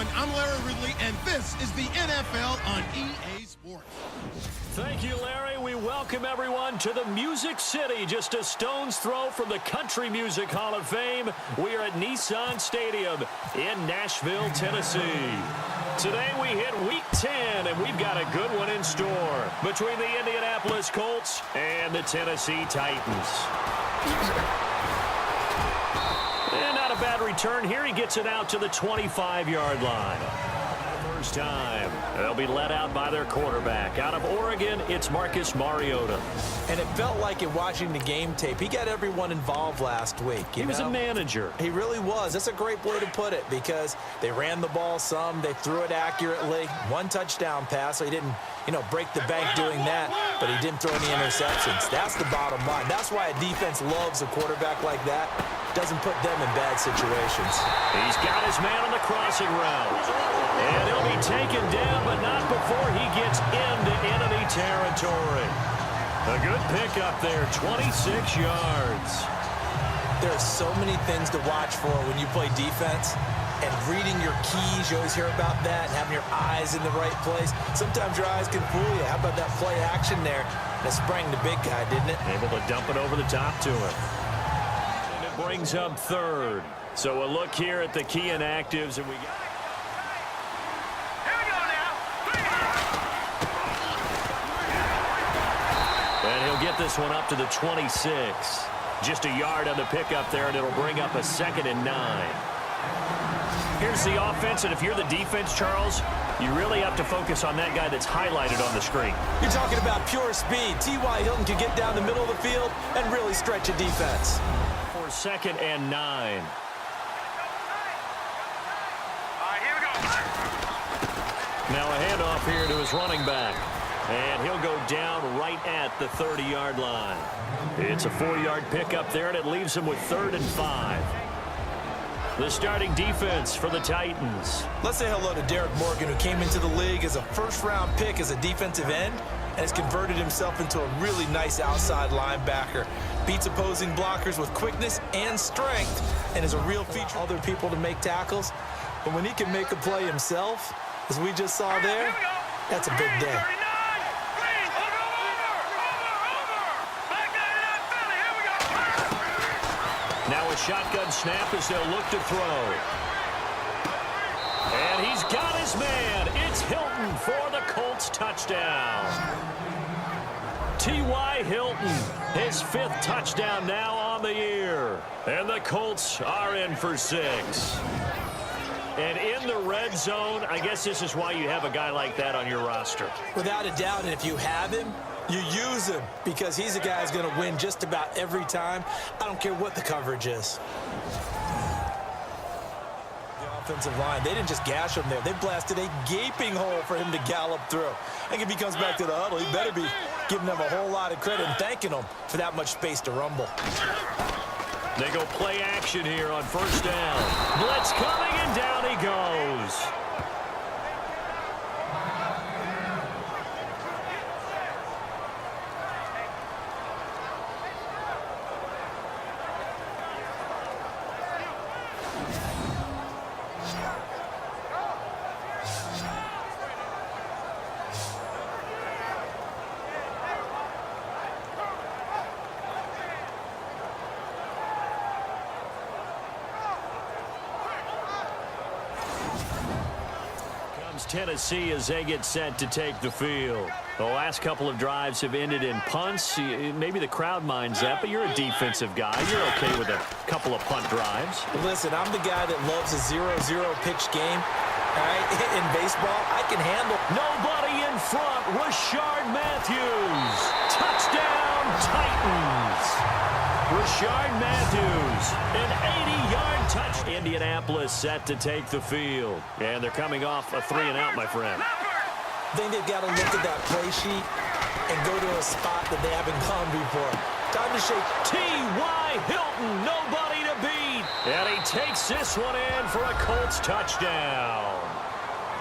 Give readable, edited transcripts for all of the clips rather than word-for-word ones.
everyone. I'm Larry Ridley, and this is the NFL on EA Sports. Thank you, Larry. We welcome everyone to the Music City, just a stone's throw from the Country Music Hall of Fame. We are at Nissan Stadium in Nashville, Tennessee. Today we hit Week 10, and we've got a good one in store between the Indianapolis Colts and the Tennessee Titans. And not a bad return here. He gets it out to the 25-yard line. First time. They'll be led out by their quarterback. Out of Oregon, it's Marcus Mariota. And it felt like in watching the game tape, he got everyone involved last week. He was a manager. He really was. That's a great way to put it because they ran the ball some. They threw it accurately. One touchdown pass, so he didn't, break the bank doing that, but he didn't throw any interceptions. That's the bottom line. That's why a defense loves a quarterback like that. Doesn't put them in bad situations. He's got his man on the crossing route. And he'll be taken down, but not before he gets into enemy territory. A good pickup there, 26 yards. There are so many things to watch for when you play defense. And reading your keys, you always hear about that, and having your eyes in the right place. Sometimes your eyes can fool you. How about that play action there? That sprang the big guy, didn't it? Able to dump it over the top to him. And it brings up third. So a look here at the key inactives, and we got... And he'll get this one up to the 26. Just a yard on the pickup there, and it'll bring up a 2nd and 9. Here's the offense, and if you're the defense, Charles, you really have to focus on that guy that's highlighted on the screen. You're talking about pure speed. T.Y. Hilton can get down the middle of the field and really stretch a defense. For 2nd and 9. Now a handoff here to his running back. And he'll go down right at the 30-yard line. It's a 4-yard pickup there, and it leaves him with 3rd and 5. The starting defense for the Titans. Let's say hello to Derek Morgan, who came into the league as a first-round pick as a defensive end and has converted himself into a really nice outside linebacker. Beats opposing blockers with quickness and strength and is a real feature for other people to make tackles. But when he can make a play himself, as we just saw there, that's a big day. Now a shotgun snap as they'll look to throw. And he's got his man. It's Hilton for the Colts touchdown. T.Y. Hilton, his 5th touchdown now on the year. And the Colts are in for 6. And in the red zone, I guess this is why you have a guy like that on your roster. Without a doubt, and if you have him, you use him because he's a guy who's going to win just about every time. I don't care what the coverage is. The offensive line, they didn't just gash him there. They blasted a gaping hole for him to gallop through. I think if he comes back to the huddle, he better be giving them a whole lot of credit and thanking them for that much space to rumble. They go play action here on 1st down. Blitz coming, and down he goes. Tennessee as they get set to take the field. The last couple of drives have ended in punts. Maybe the crowd minds that, but you're a defensive guy. You're okay with a couple of punt drives. Listen, I'm the guy that loves a 0-0 pitch game. All right, in baseball, I can handle. Nobody in front. Rashard Matthews. Touchdown, Titans. Rashard Matthews, an 80-yard touch. Indianapolis set to take the field. And they're coming off a 3-and-out, my friend. I think they've got to look at that play sheet and go to a spot that they haven't gone before. Time to shake. T.Y. Hilton, nobody to beat. And he takes this one in for a Colts touchdown.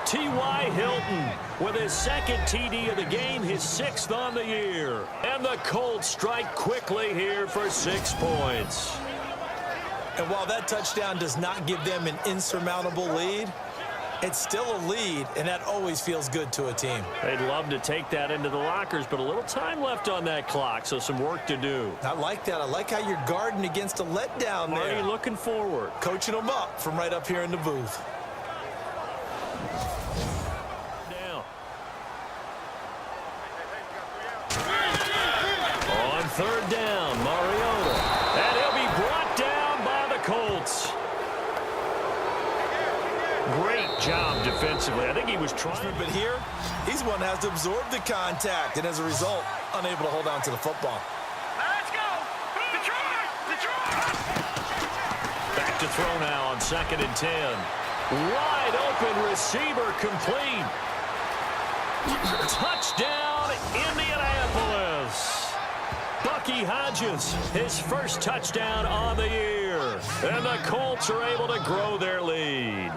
T.Y. Hilton with his 2nd TD of the game, his 6th on the year. And the Colts strike quickly here for 6 points. And while that touchdown does not give them an insurmountable lead, It's still a lead, and that always feels good to a team. They'd love to take that into the lockers, but a little time left on that clock, so some work to do. I like that. I like how you're guarding against a letdown there. Already looking forward. Coaching them up from right up here in the booth. Down. On third down, Mariota. And he'll be brought down by the Colts. Great job defensively. I think he was trying. But here, he's one that has to absorb the contact, and as a result, unable to hold on to the football. Let's go! Detroit! Detroit! Back to throw now on 2nd and 10. Wide open receiver complete. Touchdown, Indianapolis. Bucky Hodges, his first touchdown on the year. And the Colts are able to grow their lead.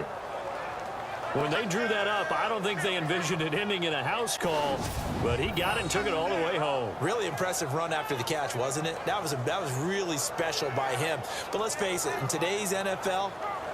When they drew that up, I don't think they envisioned it ending in a house call, but he got it and took it all the way home. Really impressive run after the catch, wasn't it? That was really special by him. But let's face it, in today's NFL,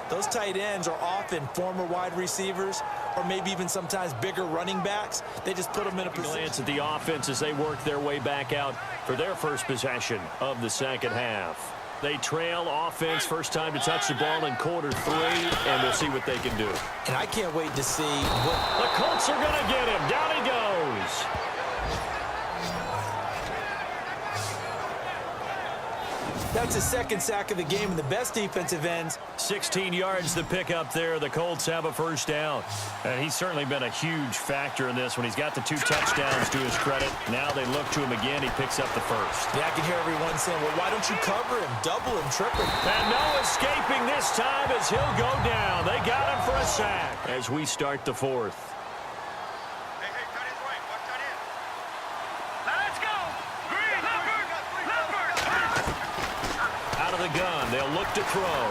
those tight ends are often former wide receivers or maybe even sometimes bigger running backs. They just put them in a position. Glance at the offense as they work their way back out for their first possession of the second half. They trail offense, first time to touch the ball in quarter 3, and we'll see what they can do. And I can't wait to see what... The Colts are going to get him. Down he goes. That's his second sack of the game, and the best defensive ends. 16 yards to pick up there. The Colts have a first down. And he's certainly been a huge factor in this when he's got the 2 touchdowns to his credit. Now they look to him again. He picks up the first. Yeah, I can hear everyone saying, well, why don't you cover him, double him, triple him? And no escaping this time as he'll go down. They got him for a sack as we start the 4th. Hey, cut his right. Watch that in. Let's go! Green, Leopard! Out of the gun, they'll look to throw.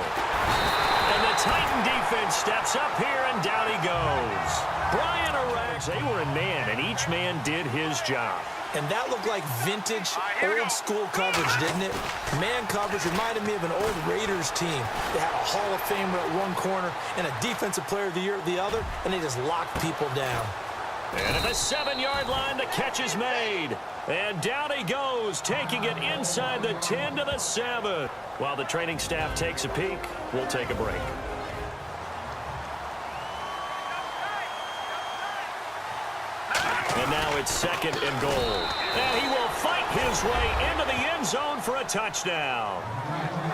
And the Titan defense steps up here, and down he goes. Brian Arax, they were in man, and each man did his job. And that looked like vintage, old-school coverage, didn't it? Man coverage reminded me of an old Raiders team. They had a Hall of Famer at one corner and a Defensive Player of the Year at the other, and they just locked people down. And at the 7-yard line, the catch is made. And down he goes, taking it inside the 10 to the 7. While the training staff takes a peek, we'll take a break. And now it's 2nd and goal. And he will fight his way into the end zone for a touchdown.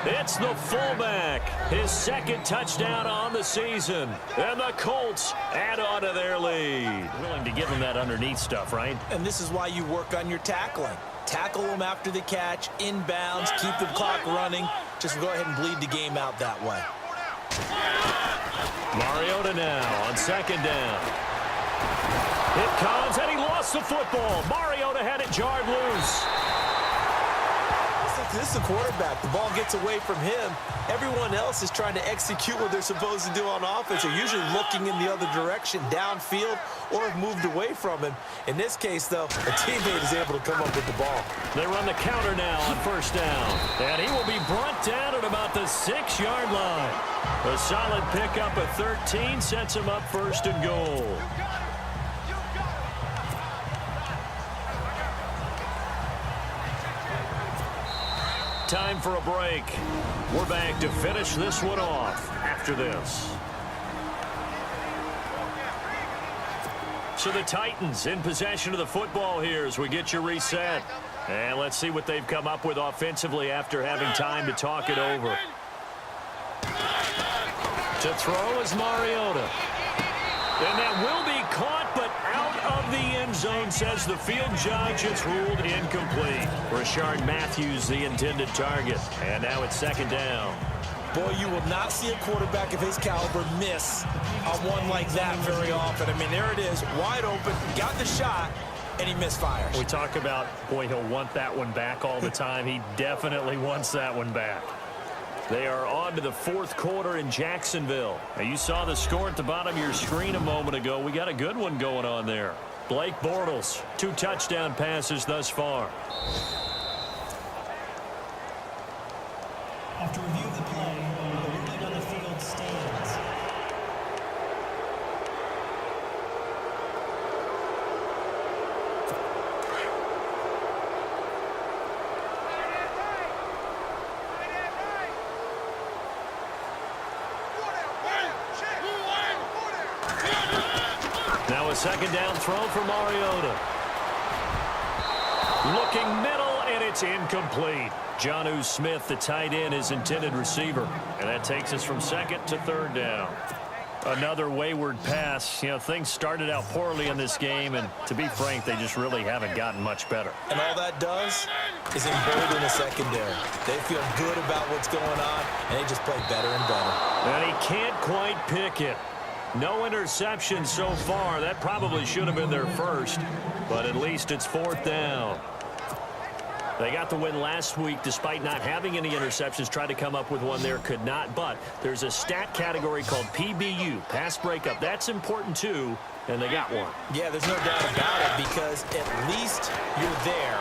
It's the fullback, his 2nd touchdown on the season. And the Colts add on to their lead. Willing to give him that underneath stuff, right? And this is why you work on your tackling. Tackle them after the catch, inbounds, keep the clock running. Just go ahead and bleed the game out that way. Mariota now on 2nd down. It comes, and he lost the football. Mariota had it jarred loose. This is a quarterback. The ball gets away from him. Everyone else is trying to execute what they're supposed to do on offense. They're usually looking in the other direction, downfield, or have moved away from him. In this case, though, a teammate is able to come up with the ball. They run the counter now on 1st down. And he will be brought down at about the 6-yard line. A solid pickup of 13 sets him up 1st and goal. Time for a break. We're back to finish this one off after this. So the Titans in possession of the football here as we get you reset. And let's see what they've come up with offensively after having time to talk it over. To throw is Mariota. And that will be caught, but out of the end zone, says the field judge. It's ruled incomplete. Rashard Matthews, the intended target. And now it's 2nd down. Boy, you will not see a quarterback of his caliber miss on one like that very often. I mean, there it is, wide open, got the shot, and he misfires. We talk about, boy, he'll want that one back all the time. He definitely wants that one back. They are on to the 4th quarter in Jacksonville. Now, you saw the score at the bottom of your screen a moment ago. We got a good one going on there. Blake Bortles, 2 touchdown passes thus far. After review of the play, the ruling on the field stands. The second down throw for Mariota. Looking middle, and it's incomplete. Jonnu Smith, the tight end, his intended receiver. And that takes us from second to third down. Another wayward pass. You know, things started out poorly in this game, and to be frank, they just really haven't gotten much better. And all that does is embolden the secondary. They feel good about what's going on, and they just play better and better. And he can't quite pick it. No interception so far. That probably should have been their first, but at least it's fourth down. They got the win last week despite not having any interceptions. Tried to come up with one there, could not. But there's a stat category called PBU, pass breakup. That's important too, and they got one. Yeah, there's no doubt about it, because at least you're there,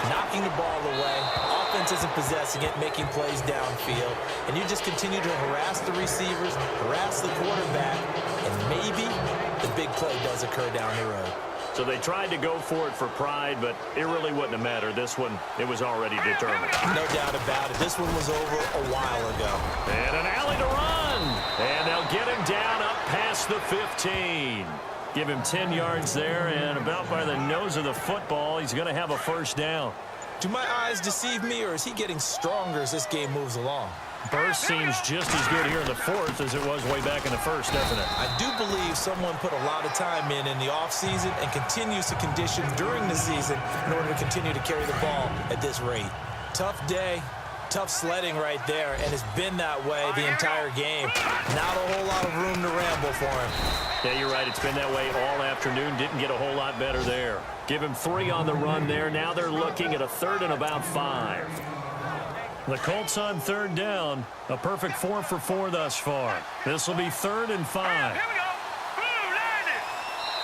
knocking the ball away. Offense isn't possessing it, making plays downfield. And you just continue to harass the receivers, harass the quarterback, and maybe the big play does occur down the road. So they tried to go for it for pride, but it really wouldn't have mattered. This one, it was already determined. No doubt about it. This one was over a while ago. And an alley to run. And they'll get him down up past the 15. Give him 10 yards there, and about by the nose of the football, he's going to have a first down. Do my eyes deceive me, or is he getting stronger as this game moves along? Burst seems just as good here in the fourth as it was way back in the first, doesn't it? I do believe someone put a lot of time in the offseason and continues to condition during the season in order to continue to carry the ball at this rate. Tough day, tough sledding right there, and it's been that way the entire game. Not a whole lot of room to ramble for him. Yeah, you're right. It's been that way all afternoon. Didn't get a whole lot better there. Give him 3 on the run there. Now they're looking at a third and about 5. The Colts on third down. A perfect 4 for 4 thus far. This will be third and 5. Here we go. Blue 90.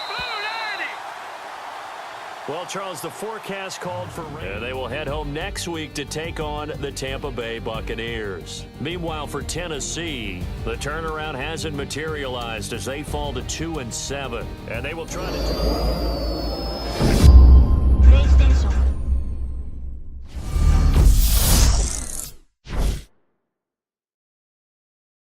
Blue 90. Well, Charles, the forecast called for rain. They will head home next week to take on the Tampa Bay Buccaneers. Meanwhile, for Tennessee, the turnaround hasn't materialized as they fall to 2-7. And they will try to...